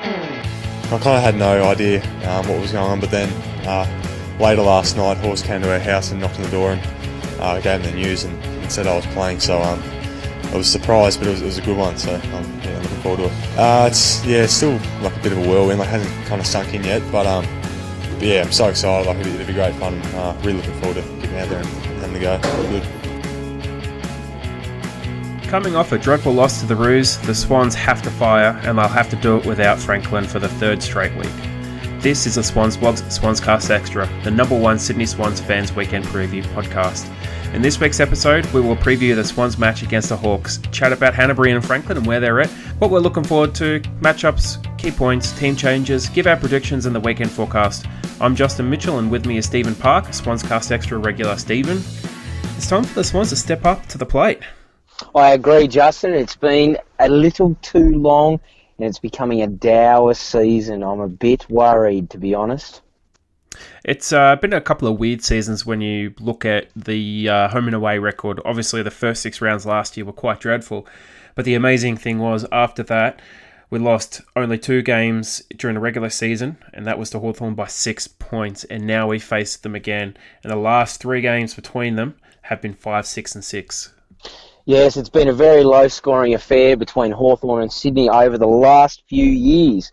I kind of had no idea what was going on, but then later last night, Horse came to our house and knocked on the door and gave me the news and said I was playing. So I was surprised, but it was a good one. So looking forward to it. It's still like a bit of a whirlwind. Like hasn't kind of sunk in yet, but I'm so excited. Like it'll be great fun. Really looking forward to getting out there and having a go. Good. Coming off a dreadful loss to the Roos, the Swans have to fire, and they'll have to do it without Franklin for the third straight week. This is the Swans Blog's SwansCast Extra, the #1 Sydney Swans fans weekend preview podcast. In this week's episode, we will preview the Swans match against the Hawks, chat about Hannebery and Franklin and where they're at, what we're looking forward to, matchups, key points, team changes, give our predictions and the weekend forecast. I'm Justin Mitchell, and with me is Stephen Park, SwansCast Extra regular Stephen. It's time for the Swans to step up to the plate. I agree, Justin. It's been a little too long and it's becoming a dour season. I'm a bit worried, to be honest. It's been a couple of weird seasons when you look at the home and away record. Obviously, the first 6 rounds last year were quite dreadful. But the amazing thing was, after that, we lost only 2 games during the regular season, and that was to Hawthorn by 6 points. And now we face them again. And the last 3 games between them have been 5, 6 and 6. Yes, it's been a very low-scoring affair between Hawthorn and Sydney over the last few years.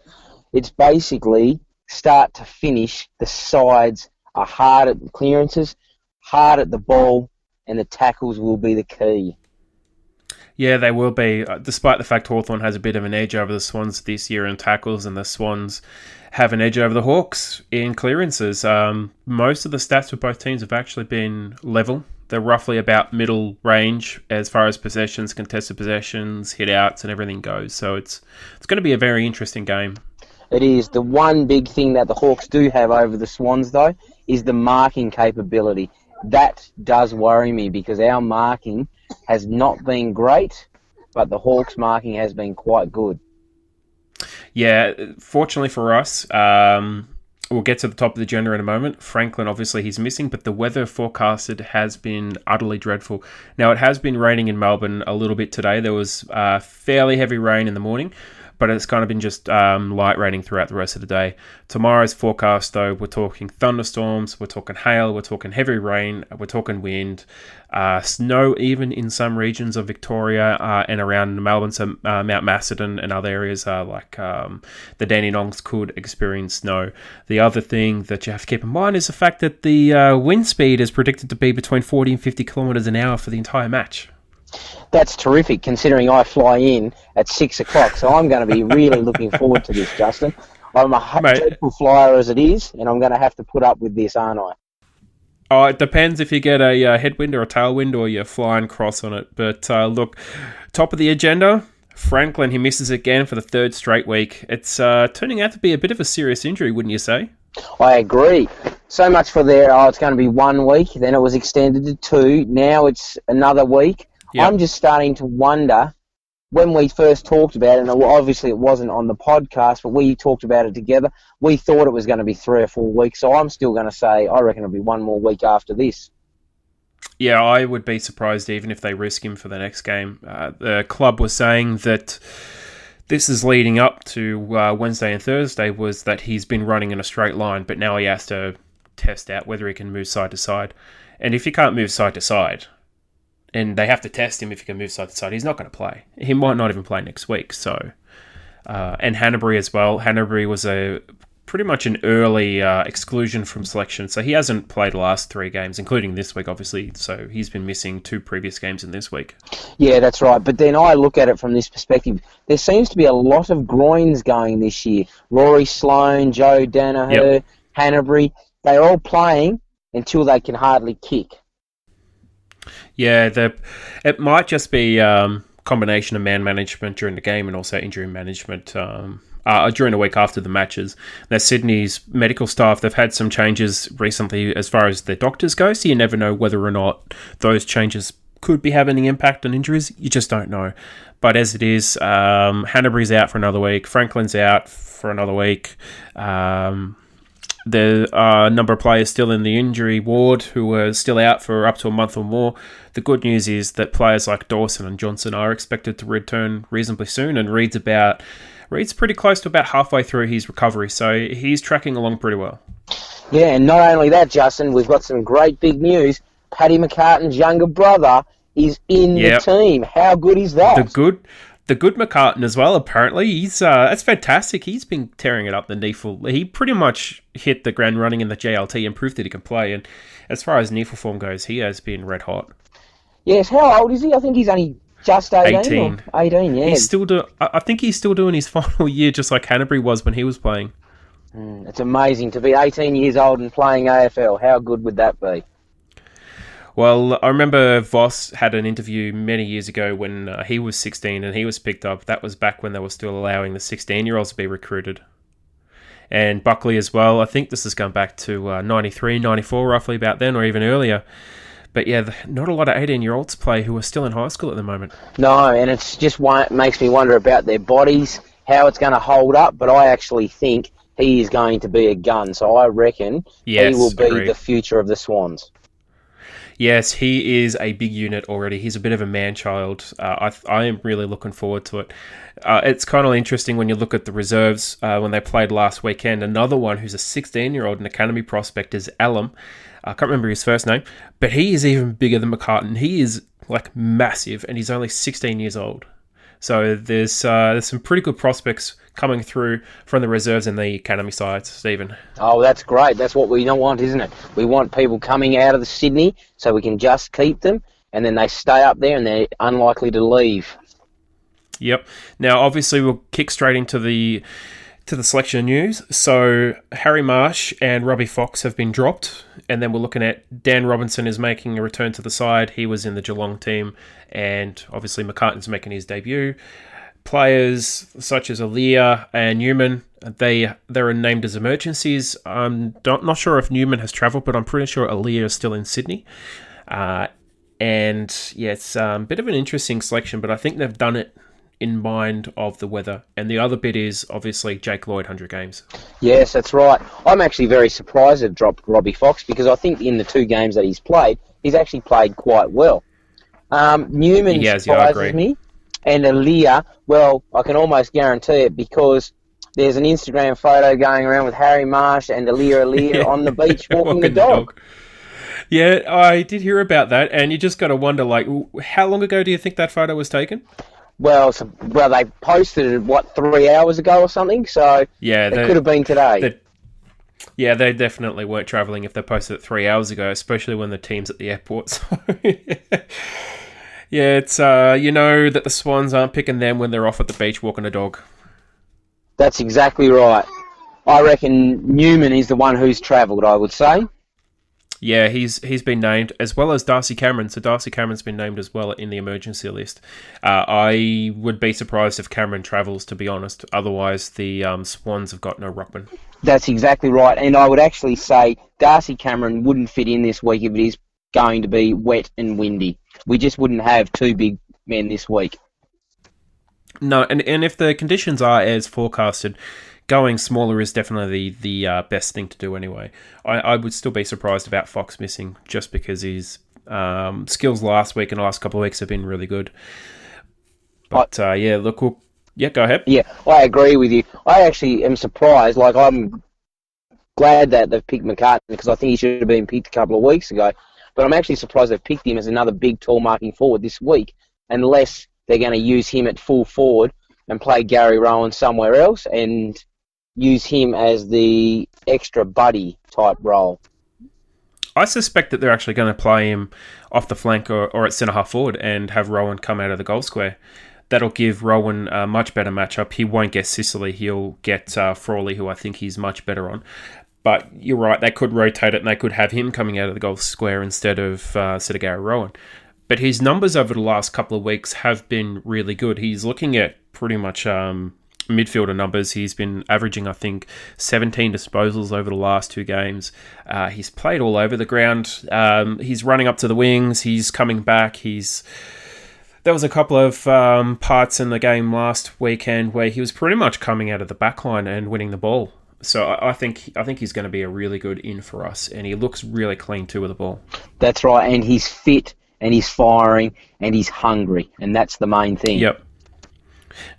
It's basically start to finish, the sides are hard at the clearances, hard at the ball, and the tackles will be the key. Yeah, they will be, despite the fact Hawthorn has a bit of an edge over the Swans this year in tackles, and the Swans have an edge over the Hawks in clearances. Most of the stats for both teams have actually been level. They're roughly about middle range as far as possessions, contested possessions, hit-outs, and everything goes. So it's going to be a very interesting game. It is. The one big thing that the Hawks do have over the Swans, though, is the marking capability. That does worry me because our marking has not been great, but the Hawks' marking has been quite good. Yeah, fortunately for us, we'll get to the top of the agenda in a moment. Franklin, obviously, he's missing, but the weather forecasted has been utterly dreadful. Now, it has been raining in Melbourne a little bit today. There was fairly heavy rain in the morning, but it's kind of been just light raining throughout the rest of the day. Tomorrow's forecast, though, we're talking thunderstorms, we're talking hail, we're talking heavy rain, we're talking wind, snow even in some regions of Victoria and around Melbourne, so Mount Macedon and other areas like the Dandenongs could experience snow. The other thing that you have to keep in mind is the fact that the wind speed is predicted to be between 40 and 50 kilometres an hour for the entire match. That's terrific, considering I fly in at 6 o'clock, so I'm going to be really looking forward to this, Justin. I'm a dreadful flyer as it is, and I'm going to have to put up with this, aren't I? Oh, it depends if you get a headwind or a tailwind or you're flying cross on it. But look, top of the agenda, Franklin, he misses again for the 3rd straight week. It's turning out to be a bit of a serious injury, wouldn't you say? I agree. So much for it's going to be 1 week, then it was extended to 2, now it's another week. Yep. I'm just starting to wonder, when we first talked about it, and obviously it wasn't on the podcast, but we talked about it together, we thought it was going to be 3 or 4 weeks, so I'm still going to say I reckon it'll be 1 more week after this. Yeah, I would be surprised even if they risk him for the next game. The club was saying that this is leading up to Wednesday and Thursday, was that he's been running in a straight line, but now he has to test out whether he can move side to side. And if he can't move side to side, and they have to test him if he can move side to side, he's not going to play. He might not even play next week. So, and Hannebery as well. Hannebery was pretty much an early exclusion from selection. So he hasn't played the last 3 games, including this week, obviously. So he's been missing 2 previous games in this week. Yeah, that's right. But then I look at it from this perspective. There seems to be a lot of groins going this year. Rory Sloane, Joe Danaher, Hannebery, they're all playing until they can hardly kick. Yeah, it might just be a combination of man management during the game and also injury management during the week after the matches. Now, Sydney's medical staff, they've had some changes recently as far as their doctors go, so you never know whether or not those changes could be having an impact on injuries. You just don't know. But as it is, Hannebery's out for another week, Franklin's out for another week. There are a number of players still in the injury ward who are still out for up to a month or more. The good news is that players like Dawson and Johnson are expected to return reasonably soon, and Reed's pretty close to about halfway through his recovery, so he's tracking along pretty well. Yeah, and not only that, Justin, we've got some great big news. Paddy McCartin's younger brother is in the team. How good is that? The good McCartin as well, apparently. He's that's fantastic. He's been tearing it up the NEAFL. He pretty much hit the ground running in the JLT and proved that he can play. And as far as NEAFL form goes, he has been red hot. Yes, how old is he? I think he's only just 18. 18, yeah. I think he's still doing his final year, just like Hannebery was when he was playing. It's amazing to be 18 years old and playing AFL. How good would that be? Well, I remember Voss had an interview many years ago when he was 16 and he was picked up. That was back when they were still allowing the 16-year-olds to be recruited. And Buckley as well. I think this has gone back to 93, 94, roughly about then, or even earlier. But yeah, not a lot of 18-year-olds play who are still in high school at the moment. No, and it's just makes me wonder about their bodies, how it's going to hold up. But I actually think he is going to be a gun. So I reckon he will be the future of the Swans. Yes, he is a big unit already. He's a bit of a man-child. I am really looking forward to it. It's kind of interesting when you look at the reserves when they played last weekend. Another one who's a 16-year-old and academy prospect is Alum. I can't remember his first name, but he is even bigger than McCartin. He is like massive, and he's only 16 years old. So there's some pretty good prospects coming through from the reserves and the academy sides, Stephen. Oh, that's great. That's what we don't want, isn't it? We want people coming out of the Sydney so we can just keep them, and then they stay up there and they're unlikely to leave. Yep. Now, obviously, we'll kick straight into the selection news. So Harry Marsh and Robbie Fox have been dropped, and then we're looking at Dan Robinson is making a return to the side. He was in the Geelong team, and obviously McCartin's making his debut. Players such as Aaliyah and Newman, they're named as emergencies. I'm not sure if Newman has travelled, but I'm pretty sure Aaliyah is still in Sydney. And yeah, it's a bit of an interesting selection, but I think they've done it in mind of the weather. And the other bit is obviously Jake Lloyd, 100 games. Yes, that's right. I'm actually very surprised they've dropped Robbie Fox because I think in the 2 games that he's played, he's actually played quite well. Newman surprises me. And Aaliyah, well, I can almost guarantee it because there's an Instagram photo going around with Harry Marsh and Aaliyah on the beach walking the dog. Yeah, I did hear about that, and you just got to wonder, like, how long ago do you think that photo was taken? Well, they posted it, 3 hours ago or something, so it could have been today. They definitely weren't travelling if they posted it 3 hours ago, especially when the team's at the airport, so... Yeah, it's, that the Swans aren't picking them when they're off at the beach walking a dog. That's exactly right. I reckon Newman is the one who's travelled, I would say. Yeah, he's been named, as well as Darcy Cameron. So Darcy Cameron's been named as well in the emergency list. I would be surprised if Cameron travels, to be honest. Otherwise, the Swans have got no ruckman. That's exactly right. And I would actually say Darcy Cameron wouldn't fit in this week if it is going to be wet and windy. We just wouldn't have 2 big men this week. No, and if the conditions are as forecasted, going smaller is definitely the best thing to do anyway. I would still be surprised about Fox missing just because his skills last week and the last couple of weeks have been really good. But go ahead. Yeah, I agree with you. I actually am surprised. Like, I'm glad that they've picked McCartin because I think he should have been picked a couple of weeks ago. But I'm actually surprised they've picked him as another big, tall marking forward this week, unless they're going to use him at full forward and play Gary Rowan somewhere else and use him as the extra buddy type role. I suspect that they're actually going to play him off the flank or at centre half forward and have Rowan come out of the goal square. That'll give Rowan a much better matchup. He won't get Sicily. He'll get Frawley, who I think he's much better on. But you're right, they could rotate it and they could have him coming out of the goal square instead of Gary Rowan. But his numbers over the last couple of weeks have been really good. He's looking at pretty much midfielder numbers. He's been averaging, I think, 17 disposals over the last 2 games. He's played all over the ground. He's running up to the wings. He's coming back. There was a couple of parts in the game last weekend where he was pretty much coming out of the back line and winning the ball. So I think he's going to be a really good in for us, and he looks really clean too with the ball. That's right, and he's fit, and he's firing, and he's hungry, and that's the main thing. Yep.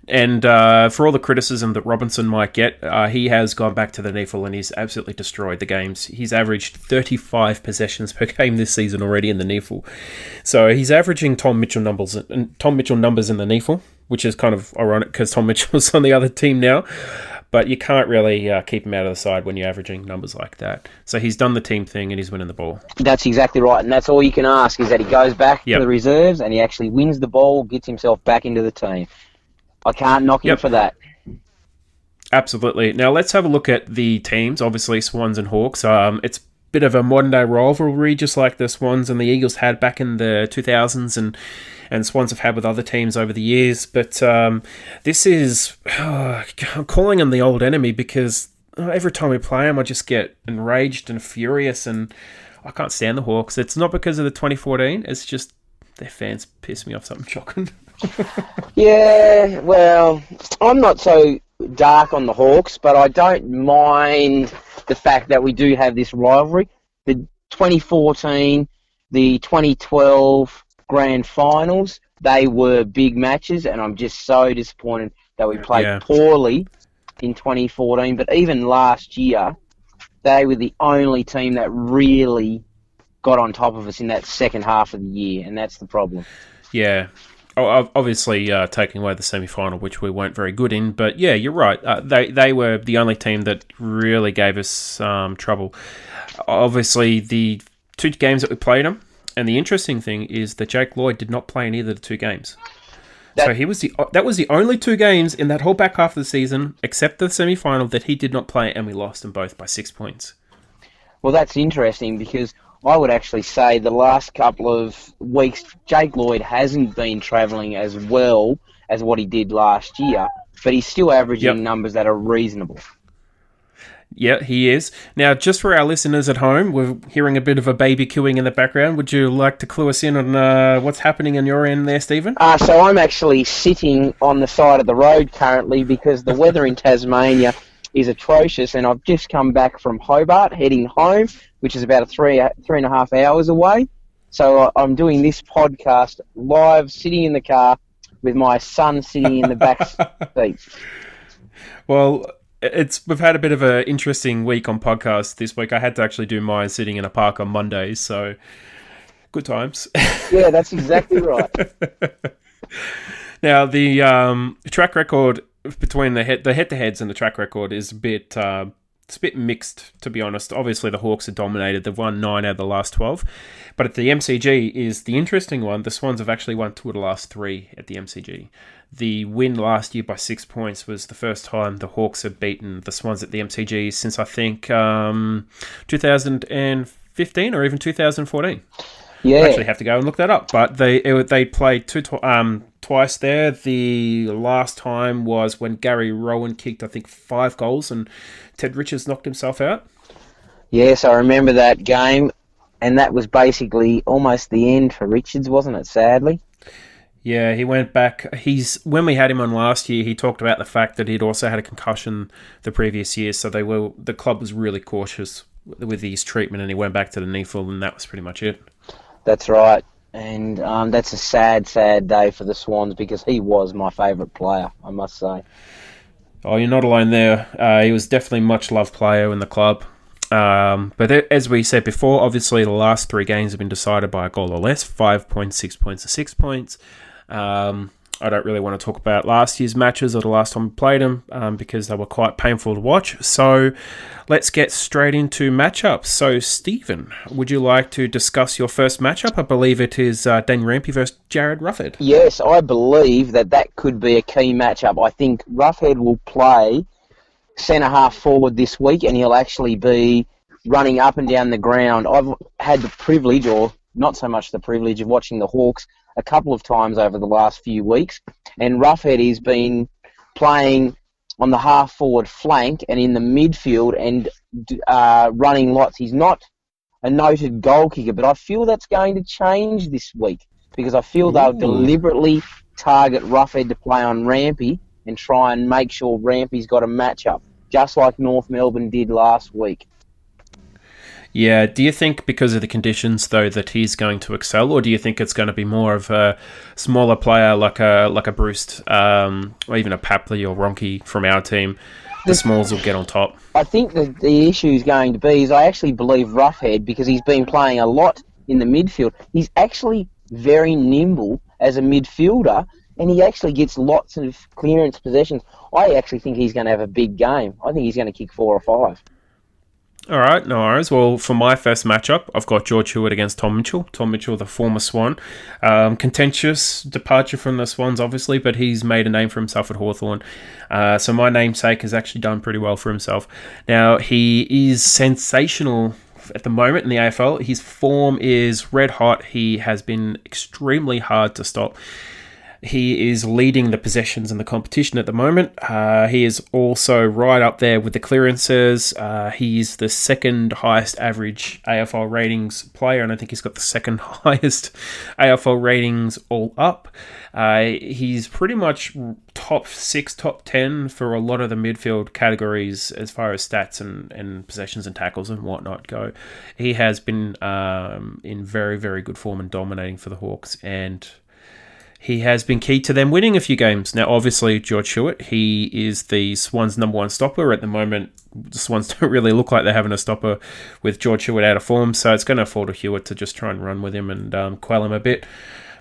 And for all the criticism that Robinson might get, he has gone back to the NEAFL and he's absolutely destroyed the games. He's averaged 35 possessions per game this season already in the NEAFL. So he's averaging Tom Mitchell numbers in the NEAFL, which is kind of ironic because Tom Mitchell's on the other team now. But you can't really keep him out of the side when you're averaging numbers like that. So he's done the team thing and he's winning the ball. That's exactly right, and that's all you can ask is that he goes back to the reserves and he actually wins the ball, gets himself back into the team. I can't knock him for that. Absolutely. Now let's have a look at the teams. Obviously, Swans and Hawks. It's a bit of a modern-day rivalry, just like the Swans and the Eagles had back in the 2000s and Swans have had with other teams over the years. But this is... I'm calling them the old enemy because every time we play them, I just get enraged and furious and I can't stand the Hawks. It's not because of the 2014. It's just their fans piss me off something shocking. Yeah, well, I'm not so dark on the Hawks, but I don't mind the fact that we do have this rivalry. The 2014, the 2012 grand finals, they were big matches, and I'm just so disappointed that we played poorly in 2014. But even last year, they were the only team that really got on top of us in that second half of the year, and that's the problem. Yeah. Obviously, taking away the semi-final, which we weren't very good in. But yeah, you're right. They were the only team that really gave us trouble. Obviously, the two games that we played them, and the interesting thing is that Jake Lloyd did not play in either of the two games. So that was the only two games in that whole back half of the season, except the semi-final, that he did not play, and we lost them both by 6 points. Well, that's interesting because I would actually say the last couple of weeks, Jake Lloyd hasn't been travelling as well as what he did last year, but he's still averaging numbers that are reasonable. Yeah, he is. Now, just for our listeners at home, we're hearing a bit of a baby cooing in the background. Would you like to clue us in on what's happening on your end there, Stephen? So I'm actually sitting on the side of the road currently because the weather in Tasmania is atrocious, and I've just come back from Hobart, heading home, which is about 3.5 hours away. So I'm doing this podcast live, sitting in the car with my son sitting in the back seat. Well, we've had a bit of an interesting week on podcasts this week. I had to actually do mine sitting in a park on Mondays, so good times. Yeah, that's exactly right. Now, the track record between the head-to-heads and the track record is a bit mixed, to be honest. Obviously, the Hawks are dominated. They've won 9 out of the last 12. But at the MCG is the interesting one. The Swans have actually won 2 of the last 3 at the MCG. The win last year by 6 points was the first time the Hawks have beaten the Swans at the MCG since, I think, 2015 or even 2014. Yeah. I actually have to go and look that up. But they played twice there. The last time was when Gary Rowan kicked, I think, 5 goals and Ted Richards knocked himself out. Yes, I remember that game, and that was basically almost the end for Richards, wasn't it, sadly? Yeah, he went back. When we had him on last year, he talked about the fact that he'd also had a concussion the previous year, so the club was really cautious with his treatment, and he went back to the NEAFL, and that was pretty much it. That's right, and that's a sad, sad day for the Swans because he was my favourite player, I must say. Oh, you're not alone there. He was definitely a much-loved player in the club. But as we said before, obviously the last 3 games have been decided by a goal or less, 5 points, 6 points, and 6 points. I don't really want to talk about last year's matches or the last time we played them because they were quite painful to watch. So let's get straight into matchups. So, Stephen, would you like to discuss your first matchup? I believe it is Dan Rampy versus Jared Ruffhead. Yes, I believe that could be a key matchup. I think Ruffhead will play centre-half forward this week, and he'll actually be running up and down the ground. I've had the privilege, or not so much the privilege, of watching the Hawks a couple of times over the last few weeks, and Ruffhead has been playing on the half-forward flank and in the midfield and running lots. He's not a noted goal kicker, but I feel that's going to change this week because I feel they'll deliberately target Ruffhead to play on Rampy and try and make sure Rampy's got a matchup. just like North Melbourne did last week. Yeah, do you think because of the conditions, though, that he's going to excel, or do you think it's going to be more of a smaller player like a Bruce or even a Papley or Ronke from our team? The smalls will get on top. I think that the issue is going to be is I actually believe Roughhead, because he's been playing a lot in the midfield, he's actually very nimble as a midfielder, and he actually gets lots of clearance possessions. I actually think he's going to have a big game. I think he's going to kick 4 or 5. All right, no worries. Well, for my first matchup, I've got George Hewitt against Tom Mitchell. Tom Mitchell, the former Swan. Contentious departure from the Swans, obviously, but he's made a name for himself at Hawthorn. So my namesake has actually done pretty well for himself. Now, he is sensational at the moment in the AFL. His form is red hot. He has been extremely hard to stop. He is leading the possessions in the competition at the moment. He is also right up there with the clearances. He's the second highest average AFL ratings player, and I think he's got the second highest AFL ratings all up. He's pretty much top 6, top 10 for a lot of the midfield categories as far as stats and possessions and tackles and whatnot go. He has been in very, very good form and dominating for the Hawks, and he has been key to them winning a few games. Now, obviously, George Hewitt, he is the Swans' number one stopper. At the moment, the Swans don't really look like they're having a stopper with George Hewitt out of form, so it's going to fall to Hewitt to just try and run with him and quell him a bit.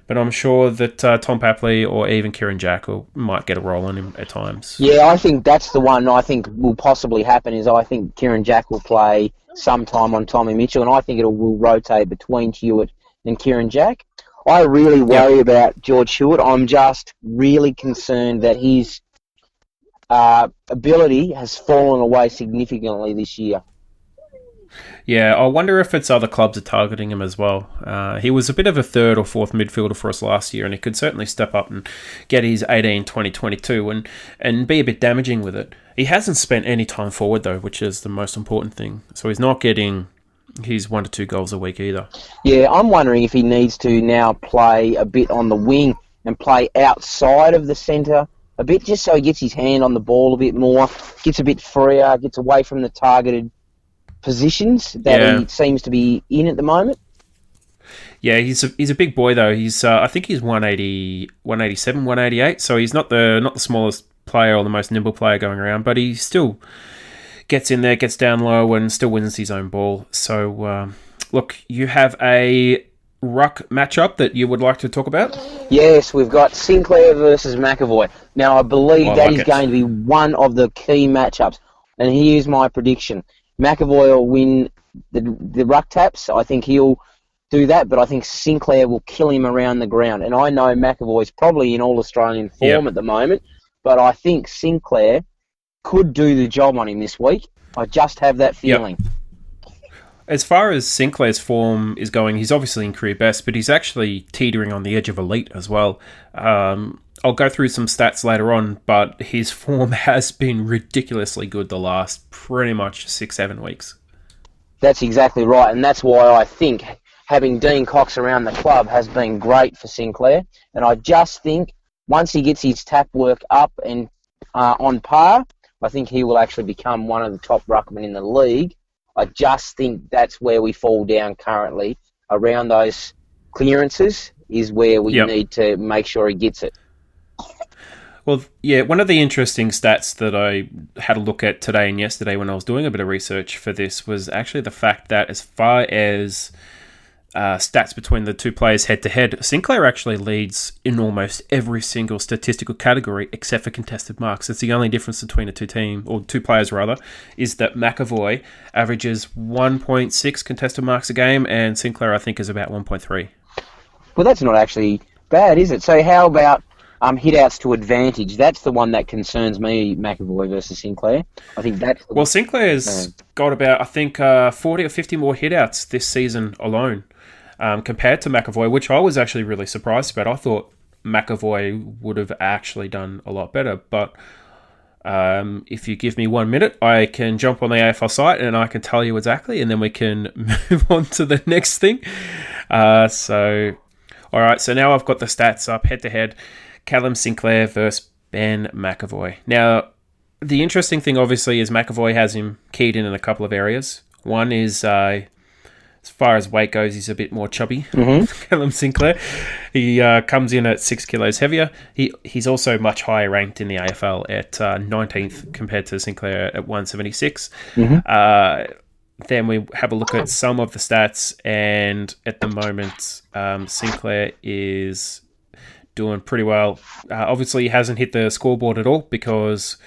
But I'm sure that Tom Papley or even Kieran Jack might get a roll on him at times. Yeah, I think that's the one I think will possibly happen, is I think Kieran Jack will play sometime on Tommy Mitchell, and I think it will rotate between Hewitt and Kieran Jack. I really worry about George Hewitt. I'm just really concerned that his ability has fallen away significantly this year. Yeah, I wonder if it's other clubs are targeting him as well. He was a bit of a third or fourth midfielder for us last year, and he could certainly step up and get his 18, 20, 22 and be a bit damaging with it. He hasn't spent any time forward, though, which is the most important thing. So he's not getting his 1 to 2 goals a week either. Yeah, I'm wondering if he needs to now play a bit on the wing and play outside of the centre a bit, just so he gets his hand on the ball a bit more, gets a bit freer, gets away from the targeted positions that he seems to be in at the moment. Yeah, he's a big boy though. He's I think he's 180, 187, 188. So he's not the smallest player or the most nimble player going around, but he still gets in there, gets down low, and still wins his own ball. So, look, you have a ruck matchup that you would like to talk about? Yes, we've got Sinclair versus McAvoy. Now, I believe that is going to be one of the key matchups. And here's my prediction. McAvoy will win the ruck taps. I think he'll do that, but I think Sinclair will kill him around the ground. And I know McAvoy's probably in All-Australian form at the moment, but I think Sinclair could do the job on him this week. I just have that feeling. Yep. As far as Sinclair's form is going, he's obviously in career best, but he's actually teetering on the edge of elite as well. I'll go through some stats later on, but his form has been ridiculously good the last pretty much 6-7 weeks. That's exactly right, and that's why I think having Dean Cox around the club has been great for Sinclair. And I just think once he gets his tap work up and on par, I think he will actually become one of the top ruckmen in the league. I just think that's where we fall down currently. Around those clearances is where we need to make sure he gets it. Well, yeah, one of the interesting stats that I had a look at today and yesterday when I was doing a bit of research for this was actually the fact that as far as stats between the two players head-to-head, Sinclair actually leads in almost every single statistical category except for contested marks. It's the only difference between the two players, is that McAvoy averages 1.6 contested marks a game, and Sinclair, I think, is about 1.3. Well, that's not actually bad, is it? So how about hit-outs to advantage? That's the one that concerns me, McAvoy versus Sinclair. I think that's the one. Sinclair's got about, I think, 40 or 50 more hit-outs this season alone. Compared to McAvoy, which I was actually really surprised about. I thought McAvoy would have actually done a lot better. But if you give me 1 minute, I can jump on the AFL site and I can tell you exactly, and then we can move on to the next thing. All right, so now I've got the stats up head-to-head. Callum Sinclair versus Ben McAvoy. Now, the interesting thing, obviously, is McAvoy has him keyed in a couple of areas. One is, as far as weight goes, he's a bit more chubby. Callum Sinclair. He comes in at 6 kilos heavier. He's also much higher ranked in the AFL at 19th compared to Sinclair at 176. Then we have a look at some of the stats, and at the moment, Sinclair is doing pretty well. Obviously, he hasn't hit the scoreboard at all because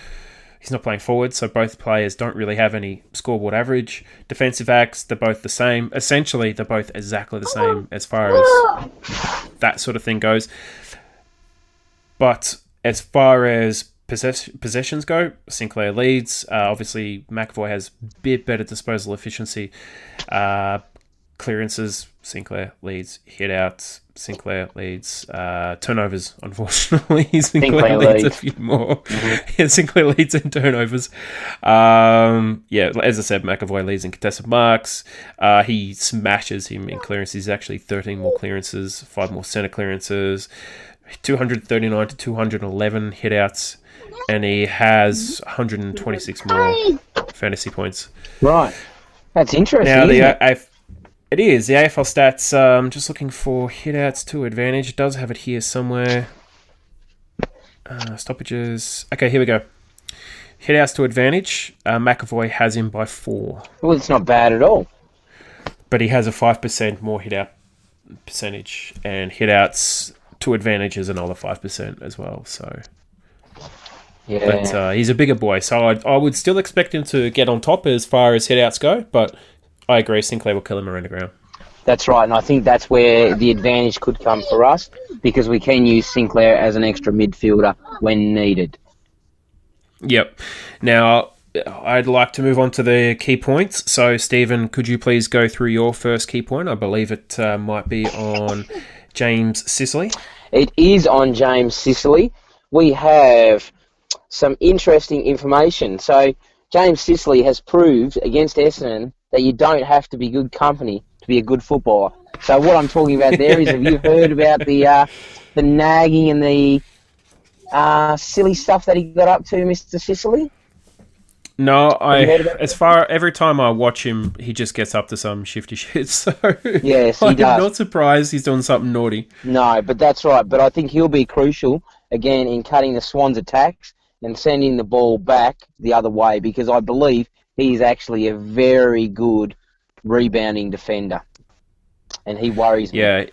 he's not playing forward, so both players don't really have any scoreboard average. Defensive acts, they're both the same. Essentially, they're both exactly the same as far as that sort of thing goes. But as far as possessions go, Sinclair leads. Obviously, McAvoy has a bit better disposal efficiency. Clearances, Sinclair leads. Hit-outs, Sinclair leads. Turnovers, unfortunately, Sinclair leads a few more. Yeah, Sinclair leads in turnovers. As I said, McAvoy leads in contested marks. He smashes him in clearances. Actually, 13 more clearances, 5 more centre clearances, 239 to 211 hit-outs, and he has 126 more fantasy points. Right. That's interesting. Now, it is. The AFL stats, I'm just looking for hit-outs to advantage. It does have it here somewhere. Stoppages. Okay, here we go. Hit-outs to advantage. McAvoy has him by 4. Well, it's not bad at all. But he has a 5% more hit-out percentage. And hit-outs to advantage is another 5% as well. So, yeah. But he's a bigger boy. So I would still expect him to get on top as far as hit-outs go. But I agree, Sinclair will kill him around the ground. That's right, and I think that's where the advantage could come for us, because we can use Sinclair as an extra midfielder when needed. Yep. Now, I'd like to move on to the key points. So, Stephen, could you please go through your first key point? I believe it might be on James Sicily. It is on James Sicily. We have some interesting information. So, James Sicily has proved against Essendon that you don't have to be good company to be a good footballer. So what I'm talking about there is, have you heard about the nagging and the silly stuff that he got up to, Mr. Sicily? No, every time I watch him, he just gets up to some shifty shit. So yes, he I'm does. not surprised he's doing something naughty. No, but that's right. But I think he'll be crucial again in cutting the Swans' attacks and sending the ball back the other way, because I believe he's actually a very good rebounding defender, and he worries me. Yeah,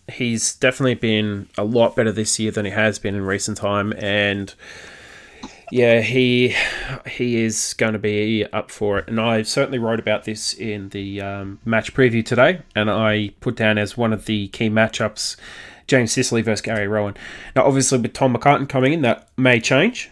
he's definitely been a lot better this year than he has been in recent time, and yeah, he is going to be up for it. And I certainly wrote about this in the match preview today, and I put down as one of the key matchups James Sicily versus Gary Rowan. Now, obviously, with Tom McCartin coming in, that may change.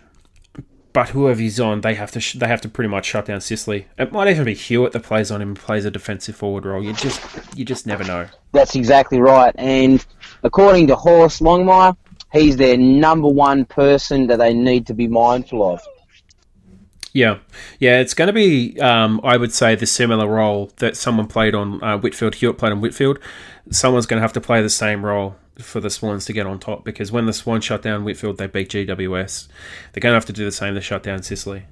But whoever he's on, they have to pretty much shut down Sicily. It might even be Hewitt that plays on him and plays a defensive forward role. You just never know. That's exactly right. And according to Horst Longmire, he's their number one person that they need to be mindful of. Yeah, it's going to be, I would say, the similar role that someone played on Whitfield. Hewitt played on Whitfield. Someone's going to have to play the same role for the Swans to get on top, because when the Swans shut down Whitfield, they beat GWS. They're going to have to do the same to shut down Sicily.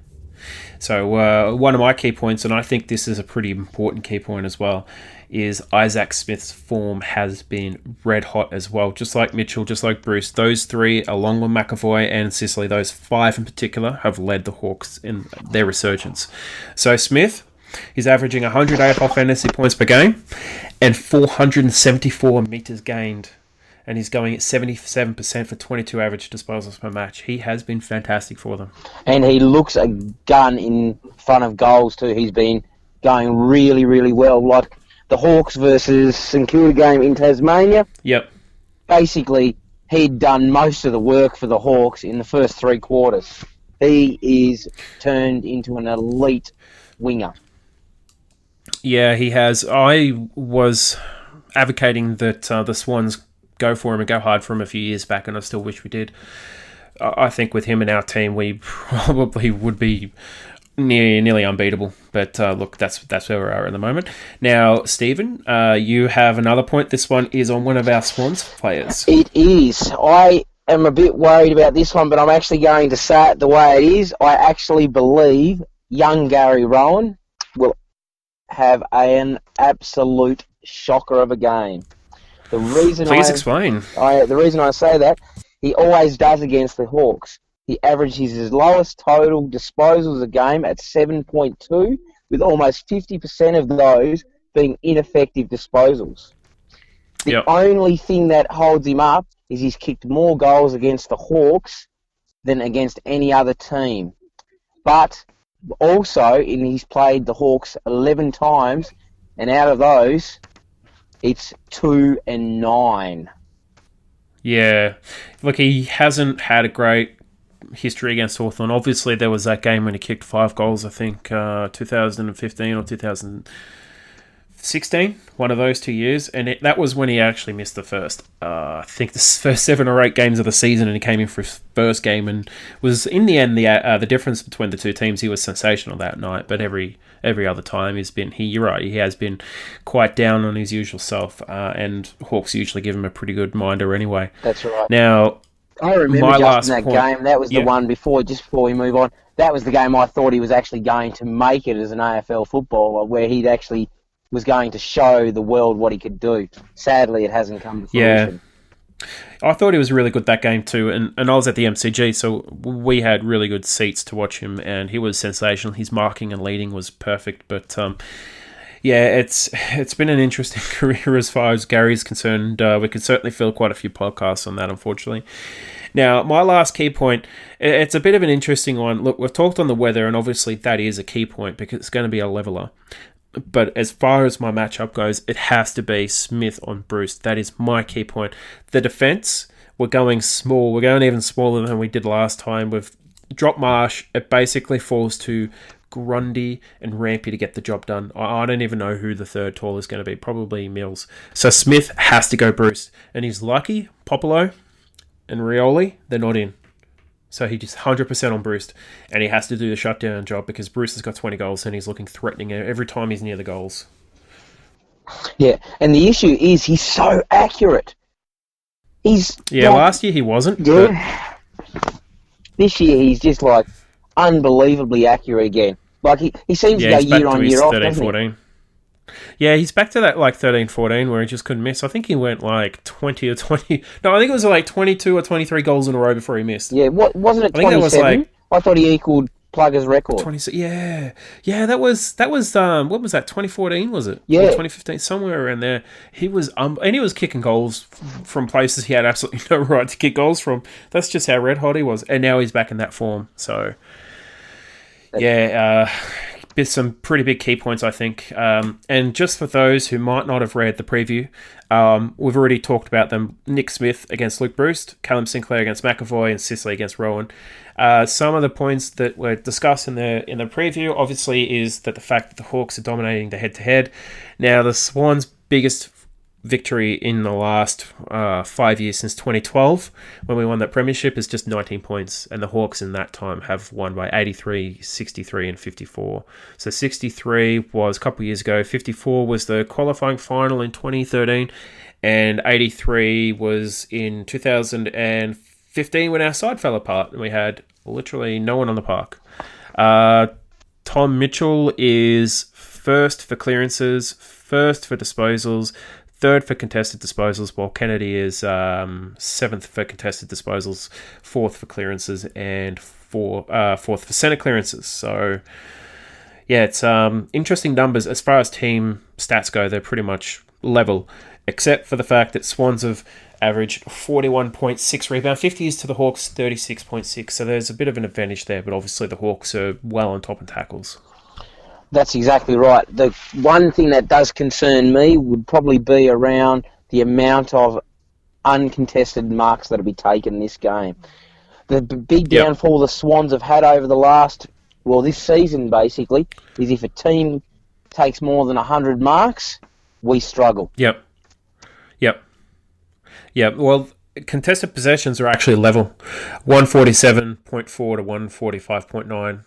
So one of my key points, and I think this is a pretty important key point as well, is Isaac Smith's form has been red hot as well. Just like Mitchell, just like Bruce, those three, along with McAvoy and Sicily, those 5 in particular, have led the Hawks in their resurgence. So Smith, he's averaging 100 AFL fantasy points per game and 474 metres gained. And he's going at 77% for 22 average disposals per match. He has been fantastic for them. And he looks a gun in front of goals too. He's been going really, really well. Like the Hawks versus St Kilda game in Tasmania. Yep. Basically, he'd done most of the work for the Hawks in the first 3 quarters. He is turned into an elite winger. Yeah, he has. I was advocating that the Swans go for him and go hard for him a few years back, and I still wish we did. I think with him in our team, we probably would be nearly unbeatable. But look, that's where we are at the moment. Now, Stephen, you have another point. This one is on one of our Swans players. It is. I am a bit worried about this one, but I'm actually going to say it the way it is. I actually believe young Gary Rowan will have an absolute shocker of a game. Please explain. The reason I say that, he always does against the Hawks. He averages his lowest total disposals a game at 7.2, with almost 50% of those being ineffective disposals. The only thing that holds him up is he's kicked more goals against the Hawks than against any other team. But also, he's played the Hawks 11 times, and out of those, it's 2-9. Yeah. Look, he hasn't had a great history against Hawthorn. Obviously, there was that game when he kicked 5 goals, I think, 2015 or 2016, one of those 2 years, and that was when he actually missed the first, I think the first 7 or 8 games of the season, and he came in for his first game, and was in the end the difference between the two teams. He was sensational that night, but every other time you're right, he has been quite down on his usual self, and Hawks usually give him a pretty good minder anyway. That's right. Now, I remember just that game. That was the one before we move on. That was the game I thought he was actually going to make it as an AFL footballer, where he'd actually was going to show the world what he could do. Sadly, it hasn't come to fruition. Yeah. I thought he was really good that game too, and I was at the MCG, so we had really good seats to watch him, and he was sensational. His marking and leading was perfect, but it's been an interesting career as far as Gary's concerned. We could certainly fill quite a few podcasts on that, unfortunately. Now, my last key point, it's a bit of an interesting one. Look, we've talked on the weather, and obviously that is a key point because it's going to be a leveller. But as far as my matchup goes, it has to be Smith on Bruce. That is my key point. The defence, we're going small. We're going even smaller than we did last time. We've dropped Marsh. It basically falls to Grundy and Rampy to get the job done. I don't even know who the third tall is going to be. Probably Mills. So Smith has to go Bruce. And he's lucky, Popolo and Rioli, they're not in. So he just 100% on Bruce, and he has to do the shutdown job because Bruce has got 20 goals and he's looking threatening every time he's near the goals. Yeah, and the issue is he's so accurate. Last year he wasn't. Yeah. But this year he's just unbelievably accurate again. He seems to go year on year off, doesn't 14. Yeah, he's back to that 13-14 where he just couldn't miss. I think he went 20 or 20. No, I think it was 22 or 23 goals in a row before he missed. Yeah, wasn't it 27? I thought he equaled Plugger's record. 26. Yeah, that was what was that? 2014 was it? Yeah, or 2015, somewhere around there. He was and he was kicking goals from places he had absolutely no right to kick goals from. That's just how red hot he was, and now he's back in that form. So, there's some pretty big key points, I think. And just for those who might not have read the preview, we've already talked about them. Nick Smith against Luke Bruce, Callum Sinclair against McAvoy, and Sicily against Rowan. Some of the points that were discussed in the preview, obviously, is that the fact that the Hawks are dominating the head-to-head. Now, the Swans' biggest victory in the last 5 years since 2012 when we won that premiership is just 19 points, and the Hawks in that time have won by 83, 63 and 54. So 63 was a couple of years ago, 54 was the qualifying final in 2013, and 83 was in 2015 when our side fell apart and we had literally no one on the park. Tom Mitchell is first for clearances, first for disposals, third for contested disposals, while Kennedy is seventh for contested disposals, fourth for clearances, and fourth for centre clearances. So, yeah, it's interesting numbers. As far as team stats go, they're pretty much level, except for the fact that Swans have averaged 41.6 rebound 50s to the Hawks 36.6. So there's a bit of an advantage there, but obviously the Hawks are well on top in tackles. That's exactly right. The one thing that does concern me would probably be around the amount of uncontested marks that will be taken this game. The big downfall the Swans have had over this season basically, is if a team takes more than 100 marks, we struggle. Yep. Well, contested possessions are actually level, 147.4 to 145.9.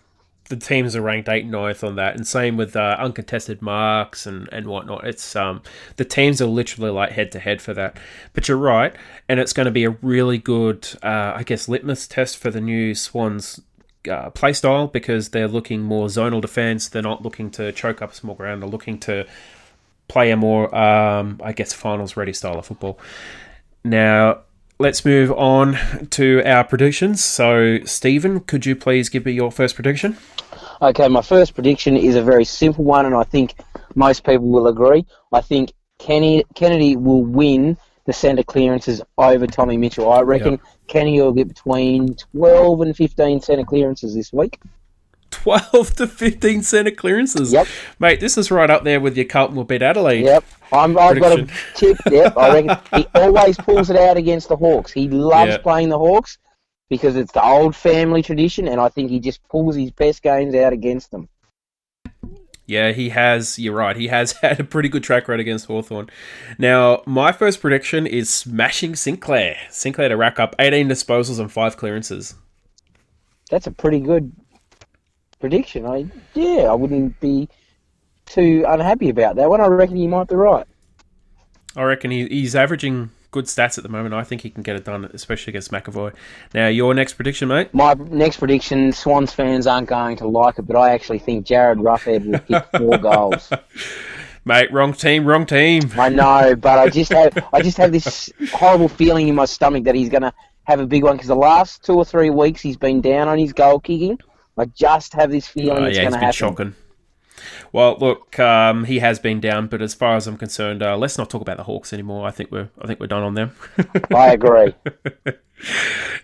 the teams are ranked 8th and 9th on that, and same with uncontested marks and whatnot. It's the teams are literally like head-to-head for that. But you're right, and it's going to be a really good, I guess, litmus test for the new Swans play style, because they're looking more zonal defence. They're not looking to choke up small ground. They're looking to play a more, I guess, finals-ready style of football. Now, let's move on to our predictions. So, Stephen, could you please give me your first prediction? Okay, my first prediction is a very simple one, and I think most people will agree. I think Kennedy will win the centre clearances over Tommy Mitchell. I reckon Kennedy will get between 12 and 15 centre clearances this week. 12 to 15 centre clearances? Yep. Mate, this is right up there with your Carlton will beat Adelaide. Yep. I've got a tip. Yep, I reckon he always pulls it out against the Hawks. He loves playing the Hawks because it's the old family tradition, and I think he just pulls his best games out against them. Yeah, he has. You're right. He has had a pretty good track record against Hawthorn. Now, my first prediction is smashing Sinclair. Sinclair to rack up 18 disposals and 5 clearances. That's a pretty good prediction. I wouldn't be too unhappy about that one. I reckon you might be right. I reckon he's averaging good stats at the moment. I think he can get it done, especially against McAvoy. Now, your next prediction, mate? My next prediction, Swans fans aren't going to like it, but I actually think Jared Ruffhead will kick 4 goals. Mate, wrong team. I know, but I just have this horrible feeling in my stomach that he's going to have a big one, because the last 2 or 3 weeks he's been down on his goal kicking. I just have this feeling it's going to happen. Shocking. Well, look, he has been down, but as far as I'm concerned, let's not talk about the Hawks anymore. I think we're done on them. I agree.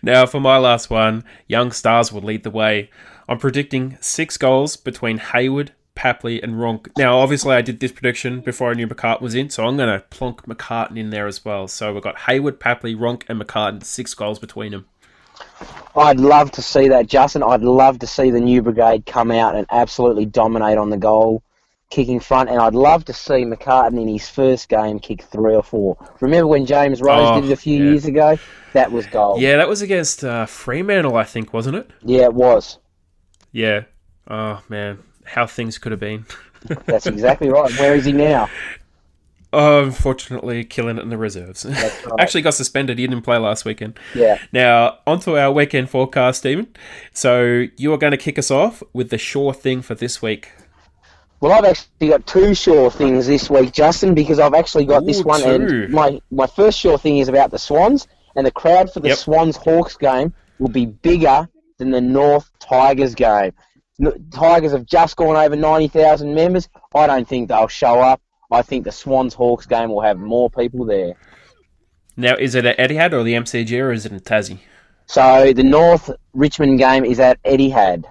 Now, for my last one, young stars will lead the way. I'm predicting 6 goals between Hayward, Papley, and Ronk. Now, obviously, I did this prediction before I knew McCartin was in, so I'm going to plonk McCartin in there as well. So we've got Hayward, Papley, Ronk, and McCartin, 6 goals between them. I'd love to see that, Justin. I'd love to see the new brigade come out and absolutely dominate on the goal kicking front, and I'd love to see McCartin in his first game kick 3 or 4. Remember when James Rose did it a few years ago? That was gold. Yeah, that was against Fremantle, I think, wasn't it? Yeah, it was. Yeah. Oh, man. How things could have been. That's exactly right. Where is he now? Oh, unfortunately, killing it in the reserves. That's right. Actually got suspended. He didn't play last weekend. Yeah. Now, onto our weekend forecast, Stephen. So, you are going to kick us off with the sure thing for this week. Well, I've actually got 2 sure things this week, Justin, because I've actually got this one. 2. And my first sure thing is about the Swans, and the crowd for the Swans-Hawks game will be bigger than the North Tigers game. Tigers have just gone over 90,000 members. I don't think they'll show up. I think the Swans-Hawks game will have more people there. Now, is it at Etihad or the MCG, or is it in Tassie? So, the North Richmond game is at Etihad.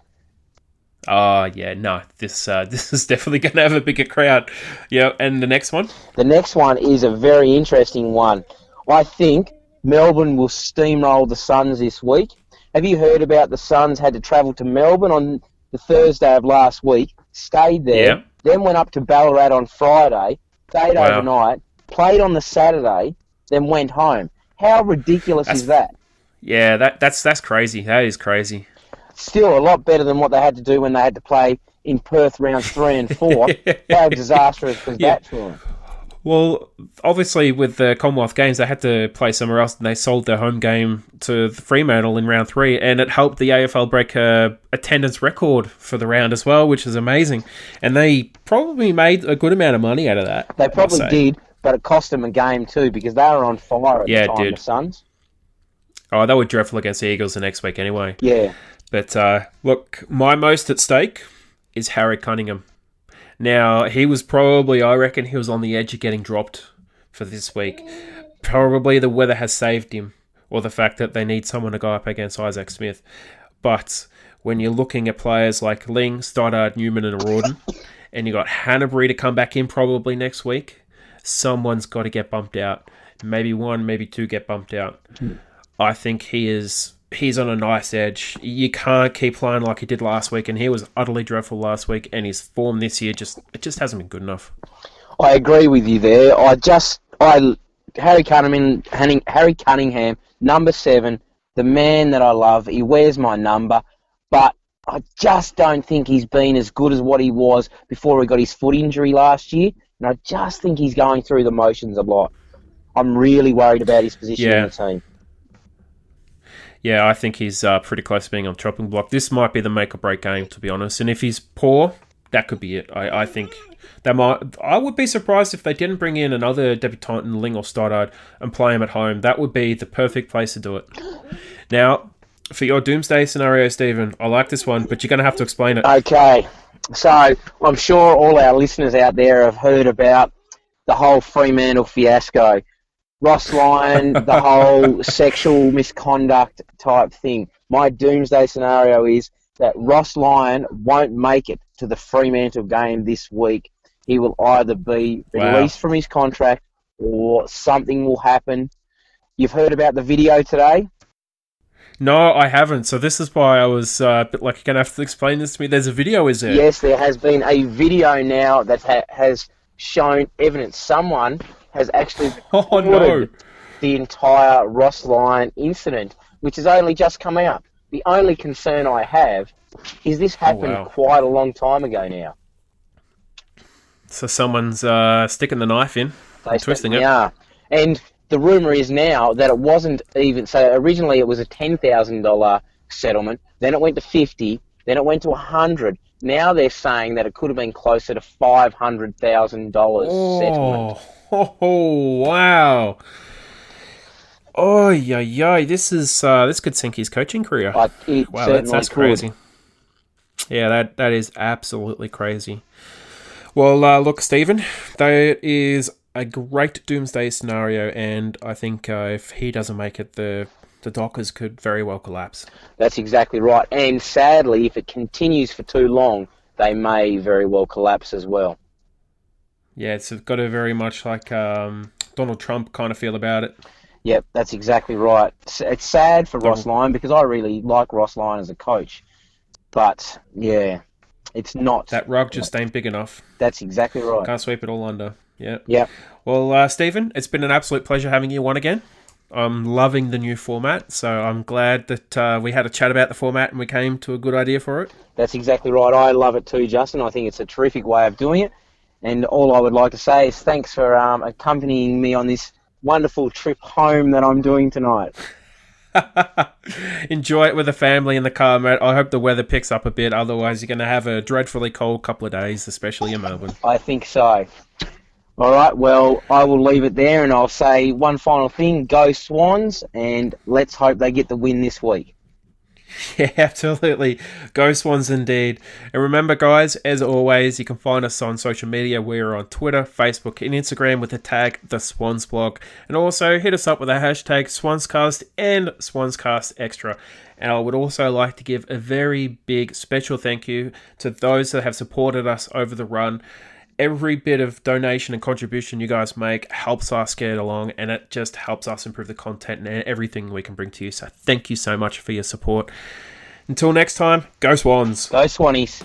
Oh, yeah, no. This is definitely going to have a bigger crowd. Yeah, and the next one? The next one is a very interesting one. I think Melbourne will steamroll the Suns this week. Have you heard about the Suns had to travel to Melbourne on the Thursday of last week, stayed there, then went up to Ballarat on Friday, stayed overnight, played on the Saturday, then went home. How ridiculous is that? Yeah, that's crazy. That is crazy. Still a lot better than what they had to do when they had to play in Perth rounds 3 and 4. How disastrous was that for them? Well, obviously with the Commonwealth Games, they had to play somewhere else, and they sold their home game to Fremantle in round 3, and it helped the AFL break a attendance record for the round as well, which is amazing. And they probably made a good amount of money out of that. They probably did, but it cost them a game too, because they were on fire at the time, the Suns. Oh, they were dreadful against the Eagles the next week anyway. Yeah. But look, my most at stake is Harry Cunningham. Now, he was probably, I reckon he was on the edge of getting dropped for this week. Probably the weather has saved him, or the fact that they need someone to go up against Isaac Smith. But when you're looking at players like Ling, Stoddard, Newman and Rawdon, and you got Hannebery to come back in probably next week, someone's got to get bumped out. Maybe 1, maybe 2 get bumped out. I think he's on a nice edge. You can't keep playing like he did last week, and he was utterly dreadful last week, and his form this year just hasn't been good enough. I agree with you there. Harry Cunningham, number 7, the man that I love. He wears my number, but I just don't think he's been as good as what he was before he got his foot injury last year. And I just think he's going through the motions a lot. I'm really worried about his position in the team. Yeah, I think he's pretty close to being on chopping block. This might be the make or break game, to be honest. And if he's poor, that could be it. I think that might. I would be surprised if they didn't bring in another debutant in Ling or Stoddard and play him at home. That would be the perfect place to do it. Now, for your doomsday scenario, Stephen, I like this one, but you're going to have to explain it. Okay, so I'm sure all our listeners out there have heard about the whole Fremantle fiasco. Ross Lyon, the whole sexual misconduct type thing. My doomsday scenario is that Ross Lyon won't make it to the Fremantle game this week. He will either be released from his contract or something will happen. You've heard about the video today? No, I haven't. So this is why I was a bit like, you're going to have to explain this to me. There's a video, is there? Yes, there has been a video now that has shown evidence. Someone has actually recorded the entire Ross Lyon incident, which has only just come out. The only concern I have is this happened quite a long time ago now. So someone's sticking the knife in, twisting it. Yeah, and the rumour is now that it wasn't even... So originally it was a $10,000 settlement, then it went to $50,000, then it went to $100,000. Now they're saying that it could have been closer to $500,000 settlement. Oh, wow. Oh, yeah. This could sink his coaching career. Wow, that's crazy. Yeah, that is absolutely crazy. Well, look, Stephen, that is a great doomsday scenario, and I think if he doesn't make it, the Dockers could very well collapse. That's exactly right. And sadly, if it continues for too long, they may very well collapse as well. Yeah, it's got a very much like Donald Trump kind of feel about it. Yep, that's exactly right. It's sad for Ross Lyon because I really like Ross Lyon as a coach. But, yeah, it's not. That rug just ain't big enough. That's exactly right. Can't sweep it all under. Yeah. Yep. Well, Stephen, it's been an absolute pleasure having you on again. I'm loving the new format, so I'm glad that we had a chat about the format and we came to a good idea for it. That's exactly right. I love it too, Justin. I think it's a terrific way of doing it. And all I would like to say is thanks for accompanying me on this wonderful trip home that I'm doing tonight. Enjoy it with the family in the car, mate. I hope the weather picks up a bit. Otherwise, you're going to have a dreadfully cold couple of days, especially in Melbourne. I think so. All right, well, I will leave it there and I'll say one final thing. Go Swans, and let's hope they get the win this week. Yeah, absolutely. Go Swans indeed. And remember, guys, as always, you can find us on social media. We're on Twitter, Facebook, and Instagram with the tag The Swans Blog. And also hit us up with the hashtag SwansCast and SwansCast Extra. And I would also like to give a very big special thank you to those that have supported us over the run. Every bit of donation and contribution you guys make helps us get along, and it just helps us improve the content and everything we can bring to you. So thank you so much for your support. Until next time, go Swans. Go Swannies.